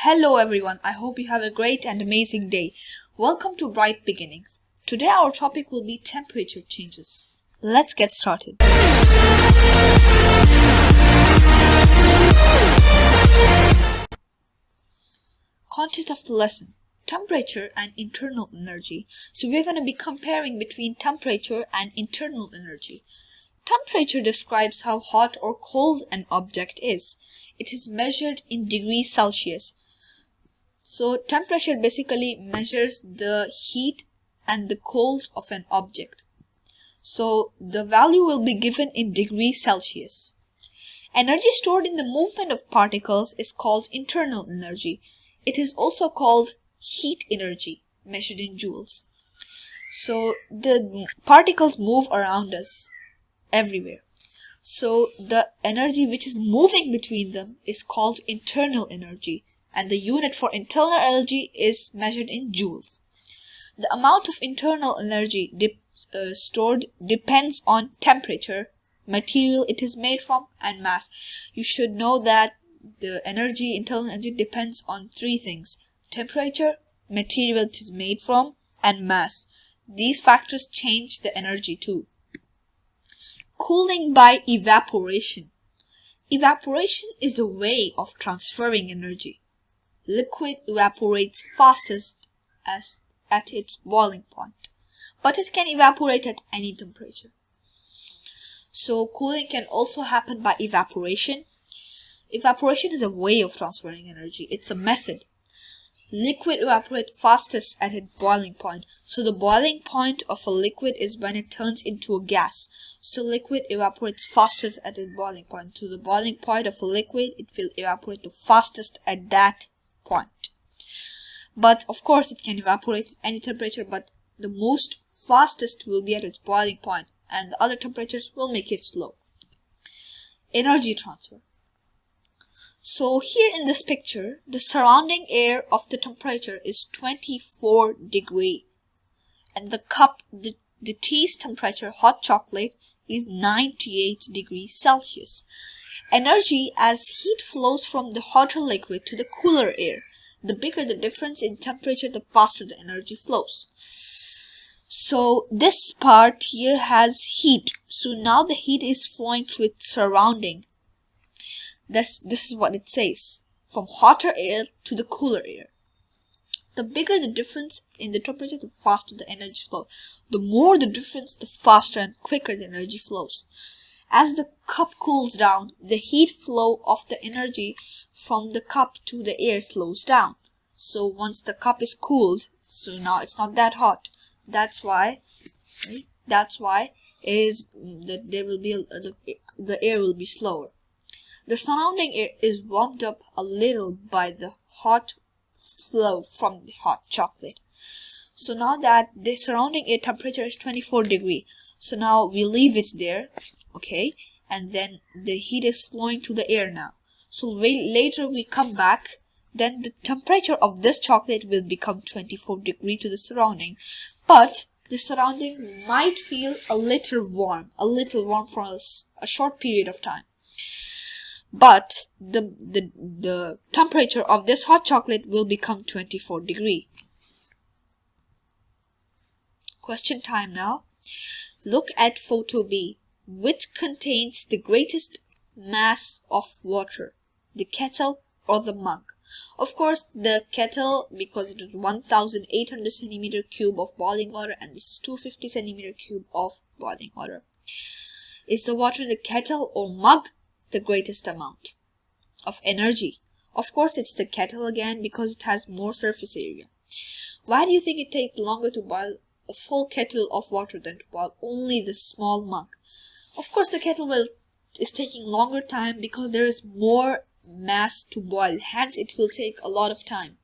Hello everyone, I hope you have a great and amazing day. Welcome to Bright Beginnings. Today our topic will be temperature changes. Let's get started. Content of the lesson: temperature and internal energy. So we're going to be comparing between temperature and internal energy. Temperature describes how hot or cold an object is. It is measured in degrees Celsius. So temperature basically measures the heat and the cold of an object. So the value will be given in degrees Celsius. Energy stored in the movement of particles is called internal energy. It is also called heat energy, measured in joules. So the particles move around us everywhere. So the energy which is moving between them is called internal energy, and the unit for internal energy is measured in joules. The amount of internal energy stored depends on temperature, material it is made from, and mass. You should know that the internal energy depends on three things: temperature, material it is made from, and mass. These factors change the energy too. Cooling by evaporation. Evaporation is a way of transferring energy. Liquid evaporates fastest at its boiling point, but it can evaporate at any temperature. So cooling can also happen by evaporation. Evaporation is a way of transferring energy. It's a method. Liquid evaporates fastest at its boiling point. So the boiling point of a liquid is when it turns into a gas. So liquid evaporates fastest at its boiling point. So the boiling point of a liquid, it will evaporate the fastest at that point. But of course it can evaporate at any temperature, but the most fastest will be at its boiling point, and the other temperatures will make it slow. Energy transfer. So here in this picture, the surrounding air of the temperature is 24 degrees, and the cup, the tea's temperature, hot chocolate, is 98 degrees Celsius. Energy as heat flows from the hotter liquid to the cooler air. The bigger the difference in temperature, the faster the energy flows. So this part here has heat. So now the heat is flowing through its surrounding. This is what it says: from hotter air to the cooler air. The bigger the difference in the temperature, the faster the energy flows. The more the difference, the faster and quicker the energy flows. As the cup cools down, the heat flow of the energy from the cup to the air slows down. So once the cup is cooled, so now it's not that hot. That's why it is that there will be the air will be slower. The surrounding air is warmed up a little by the hot flow from the hot chocolate. So now that the surrounding air temperature is 24 degrees, so now we leave it there, okay, and then the heat is flowing to the air now. So later we come back, then the temperature of this chocolate will become 24 degrees to the surrounding, but the surrounding might feel a little warm for a short period of time. But the temperature of this hot chocolate will become 24 degrees. Question time now. Look at photo B. Which contains the greatest mass of water, the kettle or the mug? Of course the kettle, because it is 1800 centimeter cube of boiling water, and this is 250 centimeter cube of boiling water. Is the water in the kettle or mug the greatest amount of energy? Of course it's the kettle again, because it has more surface area. Why do you think it takes longer to boil a full kettle of water than to boil only the small mug? Of course the kettle is taking longer time because there is more mass to boil, hence it will take a lot of time.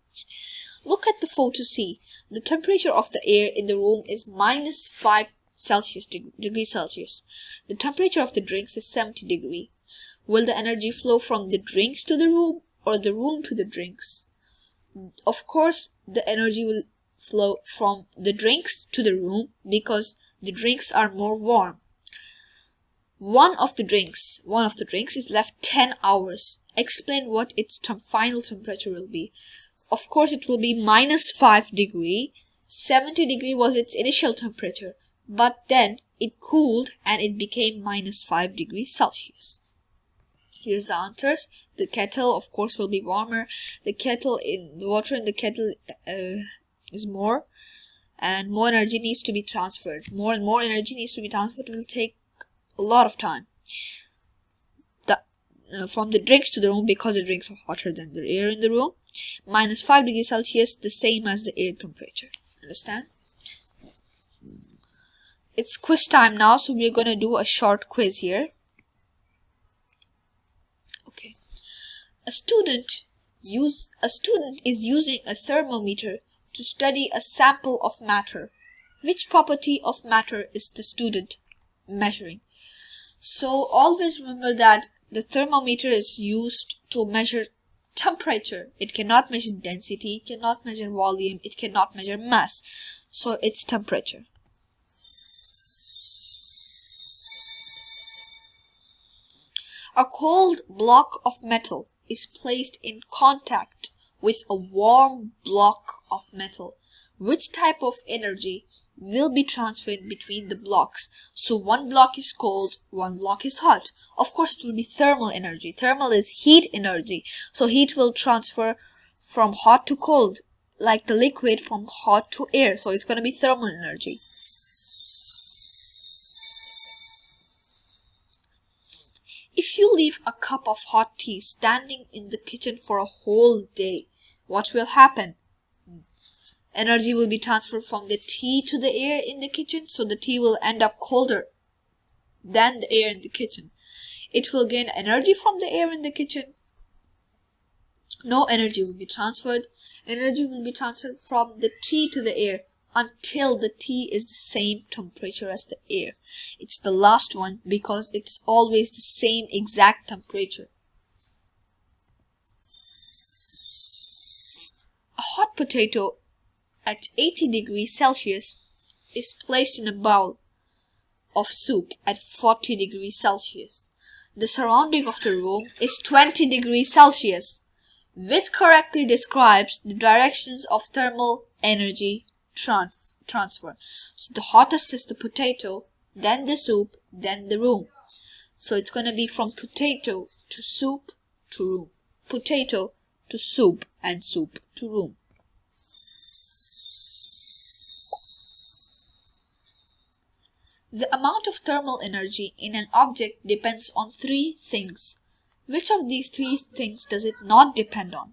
Look at the photo C. The temperature of the air in the room is -5 degrees Celsius. The temperature of the drinks is 70 degrees. Will the energy flow from the drinks to the room or the room to the drinks? Of course the energy will flow from the drinks to the room, because the drinks are more warm. One of the drinks is left 10 hours. explain what its final temperature will be. Of course, it will be -5 degree. 70 degree was its initial temperature, but then it cooled and it became -5 degrees Celsius. Here's the answers. The kettle, of course, will be warmer. The water in the kettle is more, and more energy needs to be transferred. More and more energy needs to be transferred. It will take a lot of time. From the drinks to the room, because the drinks are hotter than the air in the room. -5 degrees Celsius, the same as the air temperature. Understand? It's quiz time now, so we're going to do a short quiz here. Okay. A student is using a thermometer to study a sample of matter. Which property of matter is the student measuring? So always remember that the thermometer is used to measure temperature. It cannot measure density, it cannot measure volume, it cannot measure mass. So it's temperature. A cold block of metal is placed in contact with a warm block of metal. Which type of energy will be transferred between the blocks? So one block is cold, one block is hot. Of course, it will be thermal energy. Thermal is heat energy. So heat will transfer from hot to cold, like the liquid from hot to air. So it's going to be thermal energy. If you leave a cup of hot tea standing in the kitchen for a whole day, what will happen? Energy will be transferred from the tea to the air in the kitchen, so the tea will end up colder than the air in the kitchen. It will gain energy from the air in the kitchen. No energy will be transferred. Energy will be transferred from the tea to the air until the tea is the same temperature as the air. It's the last one because it's always the same exact temperature. A hot potato at 80 degrees Celsius is placed in a bowl of soup at 40 degrees Celsius. The surrounding of the room is 20 degrees Celsius, which correctly describes the directions of thermal energy transfer. So the hottest is the potato, then the soup, then the room. So it's going to be from potato to soup to room. Potato to soup and soup to room. The amount of thermal energy in an object depends on 3 things. Which of these 3 things does it not depend on?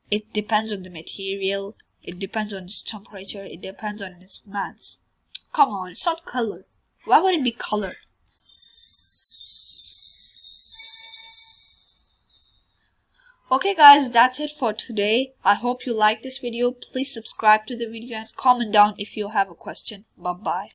It depends on the material, it depends on its temperature, it depends on its mass. Come on, it's not color. Why would it be color? Okay guys, that's it for today. I hope you liked this video. Please subscribe to the video and comment down if you have a question. Bye bye.